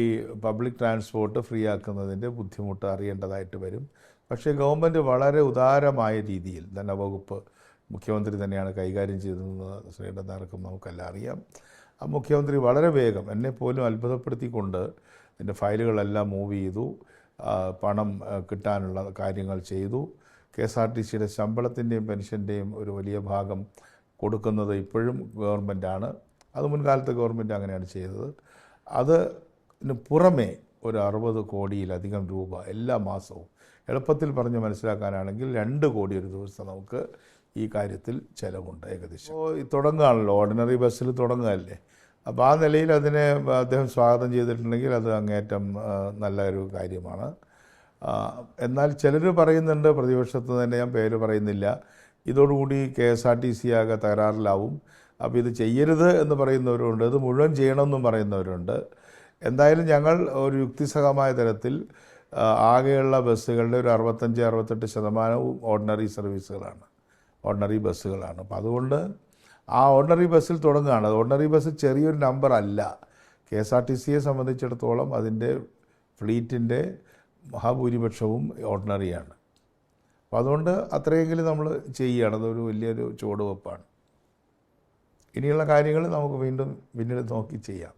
ഈ public transport free ആക്കുന്നതിൻ്റെ ബുദ്ധിമുട്ട് അറിയേണ്ടതായിട്ട് വരും. പക്ഷേ ഗവൺമെൻറ് വളരെ ഉദാരമായ രീതിയിൽ ധനവകുപ്പ് മുഖ്യമന്ത്രി തന്നെയാണ് കൈകാര്യം ചെയ്തതെന്ന് ശ്രീധരനാർക്കും നമുക്കെല്ലാം അറിയാം. ആ മുഖ്യമന്ത്രി വളരെ വേഗം എന്നെപ്പോലും അത്ഭുതപ്പെടുത്തിക്കൊണ്ട് ഇതിൻ്റെ ഫയലുകളെല്ലാം മൂവ് ചെയ്തു, പണം കിട്ടാനുള്ള കാര്യങ്ങൾ ചെയ്തു. KSRTCയുടെ ശമ്പളത്തിൻ്റെയും പെൻഷൻ്റെയും ഒരു വലിയ ഭാഗം കൊടുക്കുന്നത് ഇപ്പോഴും ഗവൺമെൻറ്റാണ്. അത് മുൻകാലത്ത് ഗവൺമെൻറ് അങ്ങനെയാണ് ചെയ്തത്. അതിന് പുറമേ ഒരു 60 കോടിയിലധികം രൂപ എല്ലാ മാസവും, എളുപ്പത്തിൽ പറഞ്ഞ് മനസ്സിലാക്കാനാണെങ്കിൽ 2 കോടി ഒരു ദിവസം നമുക്ക് ഈ കാര്യത്തിൽ ചിലവുണ്ട് ഏകദേശം. തുടങ്ങുകയാണല്ലോ, ഓർഡിനറി ബസ്സിൽ തുടങ്ങുകയല്ലേ. അപ്പോൾ ആ നിലയിൽ അതിനെ അദ്ദേഹം സ്വാഗതം ചെയ്തിട്ടുണ്ടെങ്കിൽ അത് അങ്ങേറ്റം നല്ല ഒരു കാര്യമാണ്. എന്നാൽ ചിലർ പറയുന്നുണ്ട്, പ്രതിപക്ഷത്ത് തന്നെ, ഞാൻ പേര് പറയുന്നില്ല, ഇതോടുകൂടി KSRTC ആകെ തകരാറിലാവും, അപ്പോൾ ഇത് ചെയ്യരുത് എന്ന് പറയുന്നവരുണ്ട്, ഇത് മുഴുവൻ ചെയ്യണമെന്നും പറയുന്നവരുണ്ട്. എന്തായാലും ഞങ്ങൾ ഒരു യുക്തിസഹമായ തരത്തിൽ ആകെയുള്ള ബസ്സുകളുടെ ഒരു 65-68% ഓർഡിനറി സർവീസുകളാണ്, ഓർഡിനറി ബസ്സുകളാണ്. അപ്പോൾ അതുകൊണ്ട് ആ ഓർഡിനറി ബസ്സിൽ തുടങ്ങുകയാണ്. ഓർഡിനറി ബസ് ചെറിയൊരു നമ്പർ അല്ല. KSRTCയെ സംബന്ധിച്ചിടത്തോളം അതിൻ്റെ ഫ്ലീറ്റിൻ്റെ മഹാഭൂരിപക്ഷവും ഓർഡിനറിയാണ്. അപ്പോൾ അതുകൊണ്ട് അത്രയെങ്കിലും നമ്മൾ ചെയ്യുകയാണ്. അതൊരു വലിയൊരു ചുവടുവെപ്പാണ്. ഇനിയുള്ള കാര്യങ്ങൾ നമുക്ക് പിന്നീട് നോക്കി ചെയ്യാം.